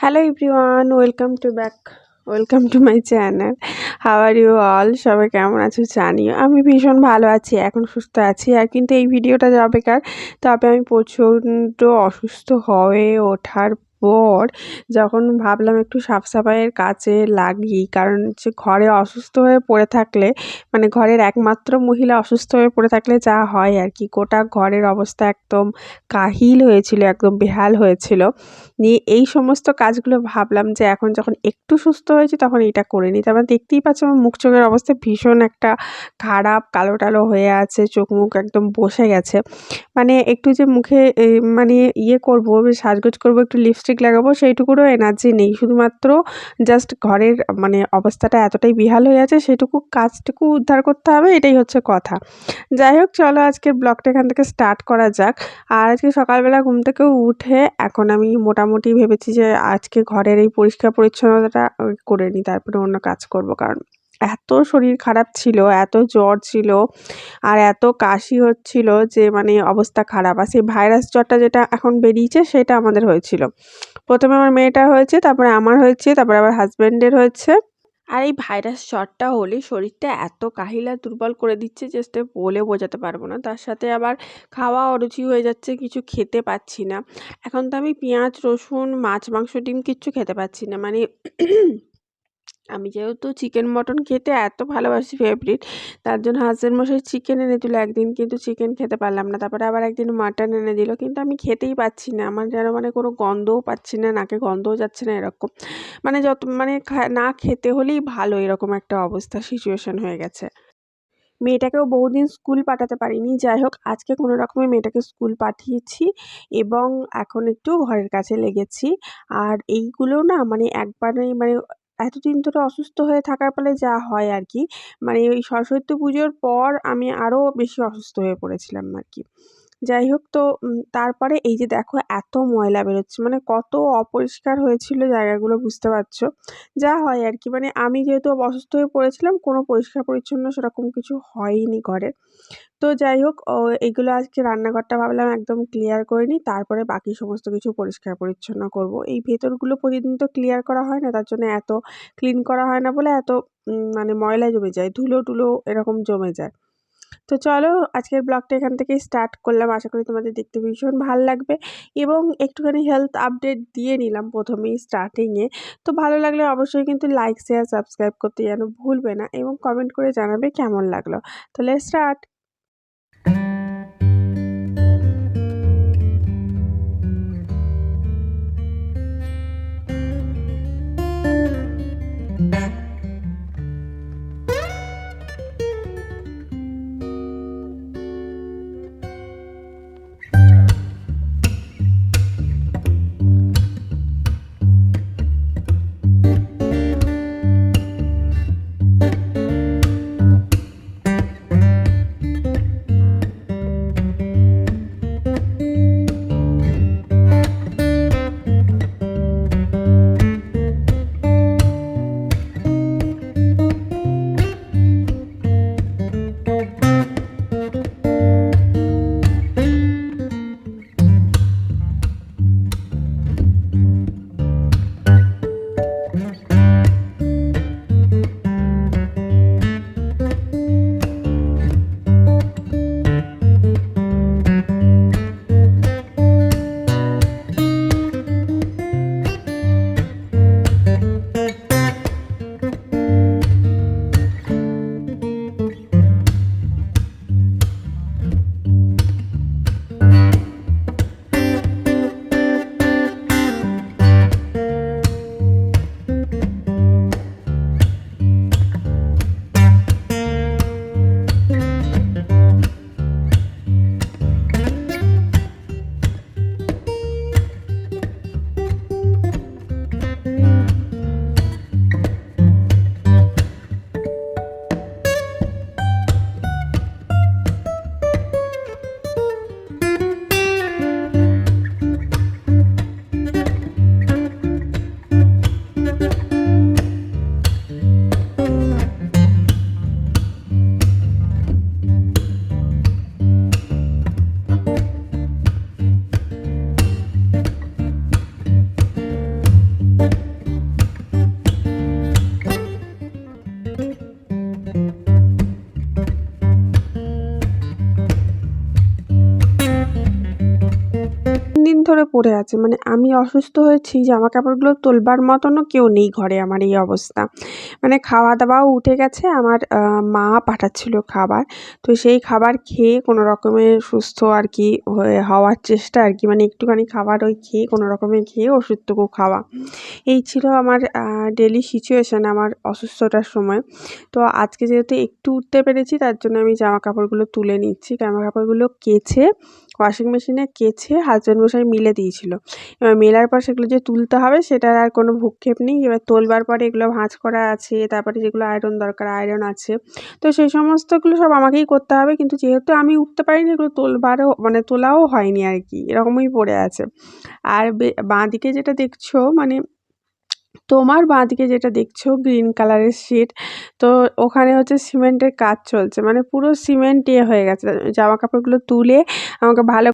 Hello everyone, welcome to back. Welcome to my channel. How are you all? সবাই কেমন আছো জানিও। আমি ভীষণ ভালো আছি, এখন সুস্থ আছি। আর কিন্তু এই ভিডিওটা যাবেকার, তবে আমি প্রচণ্ড অসুস্থ হয়ে ওঠার পর যখন ভাবলাম একটু সাফ সাফাইয়ের কাজে লাগি, কারণ হচ্ছে ঘরে অসুস্থ হয়ে পড়ে থাকলে, মানে ঘরের একমাত্র মহিলা অসুস্থ হয়ে পড়ে থাকলে যা হয় আর কি, গোটা ঘরের অবস্থা একদম কাহিল হয়েছিল, একদম বেহাল হয়েছিল। নিয়ে এই সমস্ত কাজগুলো ভাবলাম যে এখন যখন একটু সুস্থ হয়েছি তখন এটা করে নিই। তারপর দেখতেই পাচ্ছ আমার মুখ চোখের অবস্থা ভীষণ একটা খারাপ, কালো টালো হয়ে আছে, চোখ মুখ একদম বসে গেছে। মানে একটু যে মুখে মানে ইয়ে করবো, সাজগোজ করবো, একটু লিপস্টিক লাগাবো, সেইটুকুরও এনার্জি নেই। শুধুমাত্র জাস্ট ঘরের মানে অবস্থাটা এতটাই বেহাল হয়ে আছে, সেটুকু কাজটুকু উদ্ধার করতে হবে, এটাই হচ্ছে কথা। যাই হোক, চলো আজকের ব্লগটা এখান থেকে স্টার্ট করা যাক। আর আজকে সকালবেলা ঘুম থেকে উঠে এখন আমি মোটামুটি ভেবেছি যে আজকে ঘরের এই পরিষ্কার পরিচ্ছন্নতাটা করে নিই, তারপরে অন্য কাজ করব। কারণ এত শরীর খারাপ ছিল, এত জ্বর ছিল, আর এত কাশি হচ্ছিল যে মানে অবস্থা খারাপ। আর সেই ভাইরাস জ্বরটা যেটা এখন বেরিয়েছে সেটা আমাদের হয়েছিল। প্রথমে আমার মেয়েটার হয়েছে, তারপরে আমার হয়েছে, তারপরে আবার হাজব্যান্ডের হয়েছে। আর এই ভাইরাস জ্বরটা হলে শরীরটা এত কাহিল আর দুর্বল করে দিচ্ছে যে বলে বোঝাতে পারবো না। তার সাথে আবার খাওয়া অরুচি হয়ে যাচ্ছে, কিছু খেতে পাচ্ছি না। এখন তো আমি পেঁয়াজ, রসুন, মাছ, মাংস, ডিম কিচ্ছু খেতে পাচ্ছি না। মানে আমি যেহেতু চিকেন মটন খেতে এত ভালোবাসি, ফেভারিট, তার জন্য হাসব্যান্ড মশাই চিকেন এনে দিল একদিন, কিন্তু চিকেন খেতে পারলাম না। তারপরে আবার একদিন মাটন এনে দিল, কিন্তু আমি খেতেই পাচ্ছি না। আমার যেন মানে কোনো গন্ধও পাচ্ছি না, নাকে গন্ধও যাচ্ছে না, এরকম মানে যত মানে না খেতে হলেই ভালো, এরকম একটা অবস্থা, সিচুয়েশন হয়ে গেছে। মেয়েটাকেও বহুদিন স্কুল পাঠাতে পারিনি। যাই হোক, আজকে কোনো রকমে মেয়েটাকে স্কুল পাঠিয়েছি এবং এখন একটু ঘরের কাছে লেগেছি। আর এইগুলো না মানে একবারেই মানে এতদিন ধরে অসুস্থ হয়ে থাকার ফলে যা হয় আর কি, মানে ওই সরস্বতী পুজোর পর আমি আরও বেশি অসুস্থ হয়ে পড়েছিলাম আর কি। যাই হোক, তো তারপরে এই যে দেখো এত ময়লা বেরোচ্ছে, মানে কত অপরিষ্কার হয়েছিল জায়গাগুলো, বুঝতে পারছো? যা হয় আর কি, মানে আমি যেহেতু অসুস্থ হয়ে পড়েছিলাম, কোনো পরিষ্কার পরিচ্ছন্ন সেরকম কিছু হয়নি ঘরে। তো যাই হোক, এগুলো আজকে রান্নাঘরটা ভাবলাম একদম ক্লিয়ার করে নিই, তারপরে বাকি সমস্ত কিছু পরিষ্কার পরিচ্ছন্ন করব। এই ভেতরগুলো প্রতিদিন তো ক্লিয়ার করা হয় না, তার জন্য এত ক্লিন করা হয় না বলে এত মানে ময়লা জমে যায়, ধুলো-টুলো এরকম জমে যায়। তো চলো আজকের ব্লগটা এখান থেকেই স্টার্ট করলাম। আশা করি তোমাদের দেখতে ভীষণ ভাল লাগবে এবং একটুখানি হেলথ আপডেট দিয়ে নিলাম প্রথমেই স্টার্টিংয়ে। তো ভালো লাগলে অবশ্যই কিন্তু লাইক, শেয়ার, সাবস্ক্রাইব করতে যেন ভুলবে না এবং কমেন্ট করে জানাবে কেমন লাগলো। তো লেটস স্টার্ট। পড়ে আছে, মানে আমি অসুস্থ হয়েছি, জামা কাপড়গুলো তোলবার মতনও কেউ নেই ঘরে, আমার এই অবস্থা। মানে খাওয়া দাওয়াও উঠে গেছে, আমার মা পাঠাচ্ছিল খাবার, তো সেই খাবার খেয়ে কোনো রকমে সুস্থ আর কি হওয়ার চেষ্টা আর কি, মানে একটুখানি খাবার ওই খেয়ে কোনো রকমে খেয়ে ওষুধটুকু খাওয়া, এই ছিল আমার ডেলি সিচুয়েশান আমার অসুস্থতার সময়। তো আজকে যেহেতু একটু উঠতে পেরেছি, তার জন্য আমি জামা কাপড়গুলো তুলে নিচ্ছি। জামা কাপড়গুলো কেচে ওয়াশিং মেশিনে কেচে হাজব্যান্ড মশাই মিলে দিয়েছিল। এবার মেলার পর সেগুলো যে তুলতে হবে সেটার আর কোনো ভ্রূক্ষেপ নেই। এবার তোলবার পরে এগুলো ভাঁজ করা আছে, তারপরে যেগুলো আয়রন দরকার আয়রন আছে। তো সেই সমস্তগুলো সব আমাকেই করতে হবে, কিন্তু যেহেতু আমি উঠতে পারিনি, এগুলো তোলবারও মানে তোলাও হয়নি আর কি, এরকমই পড়ে আছে। আর বাঁদিকে যেটা দেখছো, মানে তোমার বাঁদিকে যেটা দেখছো গ্রিন কালারের শিট, তো ওখানে হচ্ছে সিমেন্টের কাজ চলছে, মানে পুরো সিমেন্ট হয়ে গেছে। জামা কাপড়গুলো তুলে আমাকে ভালো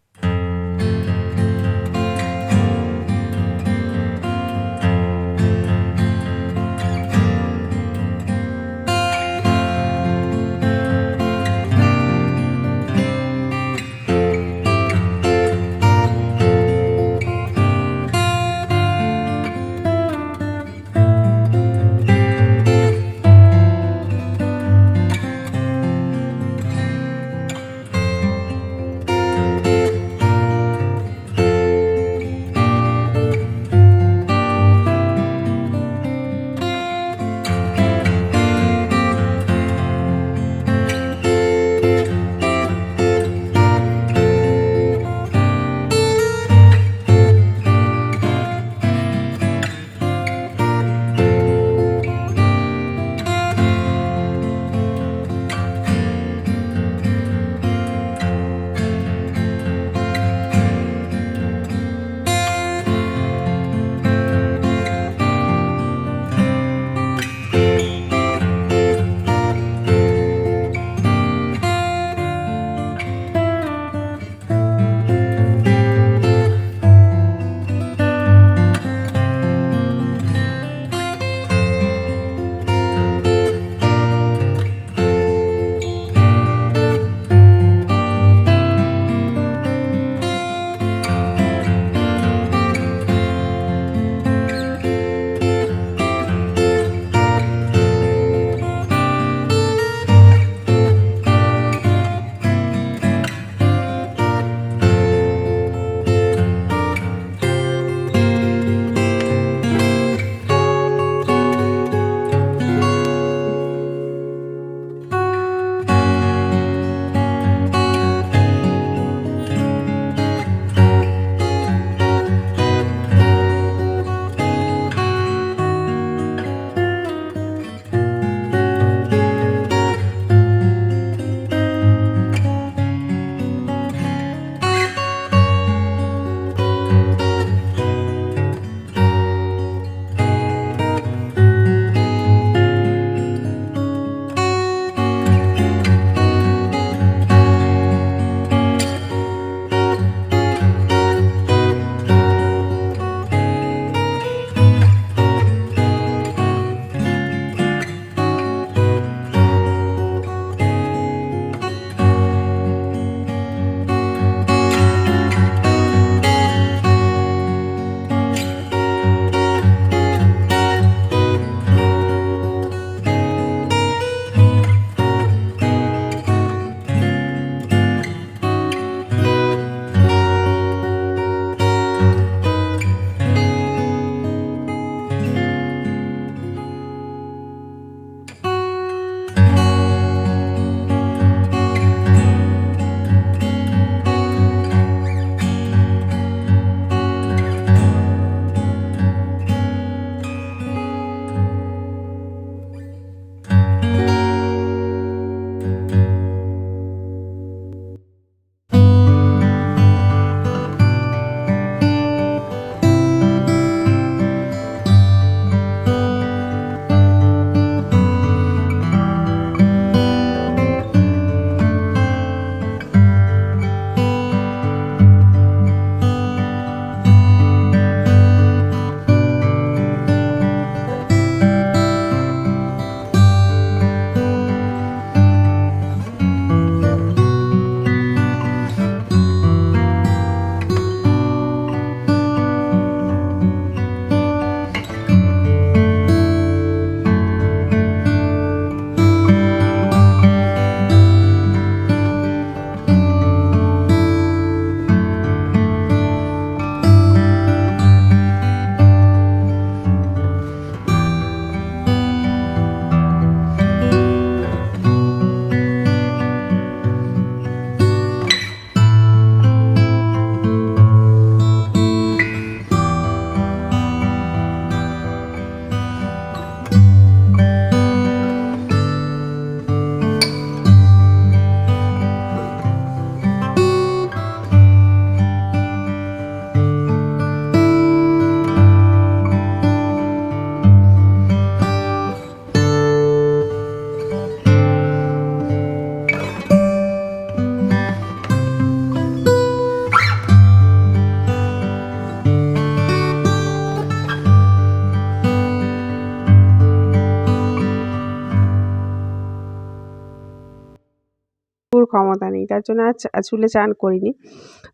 ক্ষমতা নেই, তার জন্য আর চুলে চান করিনি।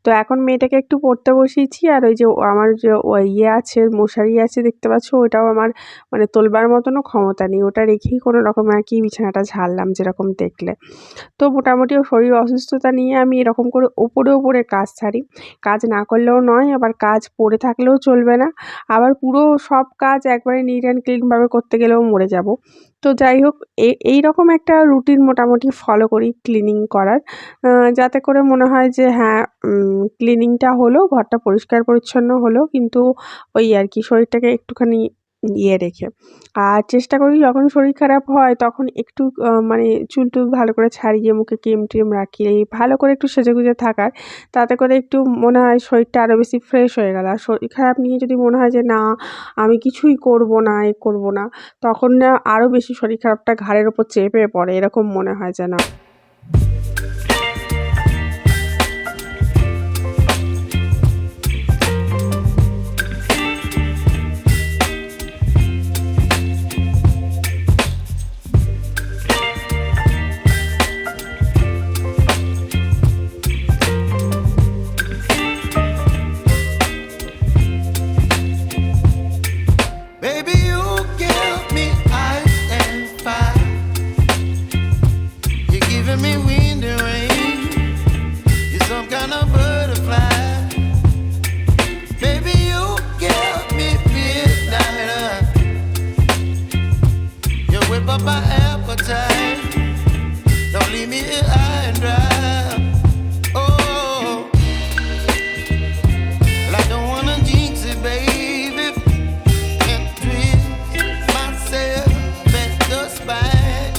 তো এখন মেয়েটাকে একটু পড়তে বসিয়েছি, আর ওই যে আমার যে ইয়ে আছে, মশারি আছে দেখতে পাচ্ছ, ওটাও আমার মানে তোলবার মতনও ক্ষমতা নেই, ওটা রেখেই কোনো রকমে আর কি বিছানাটা ঝাড়লাম যেরকম দেখলে। তো মোটামুটি শরীর অসুস্থতা নিয়ে আমি এরকম করে ওপরে ওপরে কাজ সারি। কাজ না করলেও নয়, আবার কাজ পড়ে থাকলেও চলবে না, আবার পুরো সব কাজ একবারে নিট অ্যান্ড ক্লিনভাবে করতে গেলেও মরে যাব। তো যাই হোক, এইরকম একটা রুটিন মোটামুটি ফলো করি ক্লিনিং করার, যাতে করে মনে হয় যে হ্যাঁ, ক্লিনিংটা হলো, ঘরটা পরিষ্কার পরিচ্ছন্ন হলো, কিন্তু ওই আর কি শরীরটাকে একটুখানি ইয়ে রেখে। আর চেষ্টা করি যখন শরীর খারাপ হয় তখন একটু মানে চুল টুল ভালো করে ছাড়িয়ে মুখে ক্রিম ট্রিম রাখি, এই ভালো করে একটু সেজেগুজে থাকার, তাতে করে একটু মনে হয় শরীরটা আরও বেশি ফ্রেশ হয়ে গেল। আর শরীর খারাপ নিয়ে যদি মনে হয় যে না, আমি কিছুই করব না, এ করব না, তখন না আরও বেশি শরীর খারাপটা ঘাড়ের ওপর চেপে পড়ে, এরকম মনে হয় যেন। Baby, you give me ice and fire. You're giving me wind and rain. You're some kind of butterfly. Baby, you give me midnight. You whip up my appetite. Don't leave me here high and dry. Oh, well, I don't wanna jinx it, baby. And twist myself at the spine.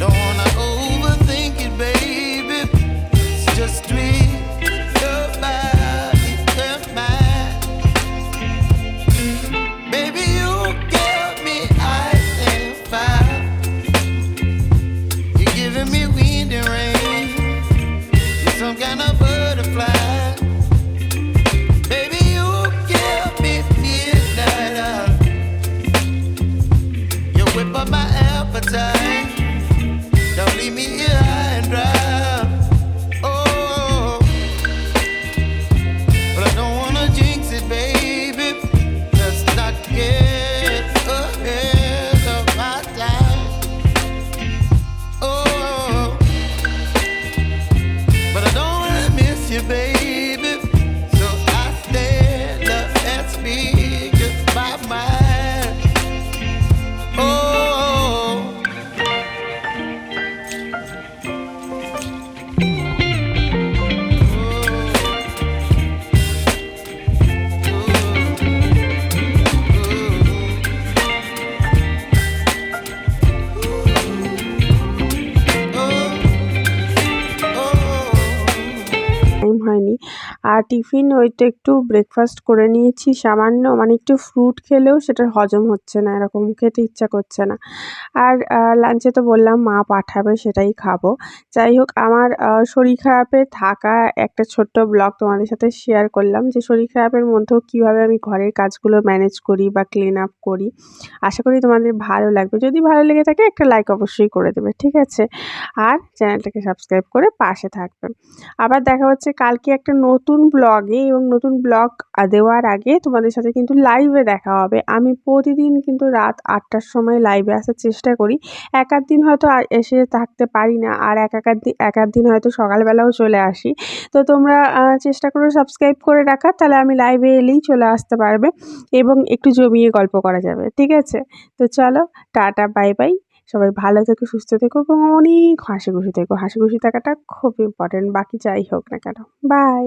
Don't wanna overthink it, baby. It's just twist your body and mine. Baby, you give me ice and fire. You're giving me wind and rain. You're some kind of butterfly. Baby, you give me midnight. You whip up my appetite. Don't leave me here high and dry. Oh, but I don't wanna jinx it, baby. Let's not get ahead of my time. Oh, but I don't wanna miss you, baby. So I stand up and speak my mind. Oh, time হয়নি। আর tiffin ওই তো একটু breakfast করে নিয়েছি সামান্য, মানে একটু fruit খেলেও সেটা হজম হচ্ছে না, এরকম খেতে ইচ্ছা করছে না। আর লাঞ্চে তো বললাম মা পাঠাবে, সেটাই খাবো। যাই হোক, আমার শরীর খারাপে থাকা একটা ছোট্ট ব্লগ তোমাদের সাথে শেয়ার করলাম, যে শরীর খারাপের মধ্যেও কীভাবে আমি ঘরের কাজগুলো ম্যানেজ করি বা ক্লিন আপ করি। আশা করি তোমাদের ভালো লাগবে। যদি ভালো লেগে থাকে একটা লাইক অবশ্যই করে দেবে, ঠিক আছে? আর চ্যানেলটাকে সাবস্ক্রাইব করে পাশে থাকবে। আবার দেখা হচ্ছে কালকে একটা নতুন ব্লগে, এবং নতুন ব্লগ দেওয়ার আগে তোমাদের সাথে কিন্তু লাইভে দেখা হবে। আমি প্রতিদিন কিন্তু রাত ৮টার সময় লাইভে আসার চেষ্টা করি। এক আধ দিন হয়তো এসে থাকতে পারি না, আর এক আধ দিন হয়তো সকালবেলাও চলে আসি। তো তোমরা চেষ্টা করো সাবস্ক্রাইব করে রাখার, তাহলে আমি লাইভে এলেই চলে আসতে পারবে এবং একটু জমিয়ে গল্প করা যাবে, ঠিক আছে? তো চলো, টাটা, বাই বাই। সবাই ভালো থেকো, সুস্থ থেকো এবং অনেক হাসিখুশি থেকো। হাসিখুশি থাকাটা খুব ইম্পর্টেন্ট, বাকি যাই হোক না কেন। বাই।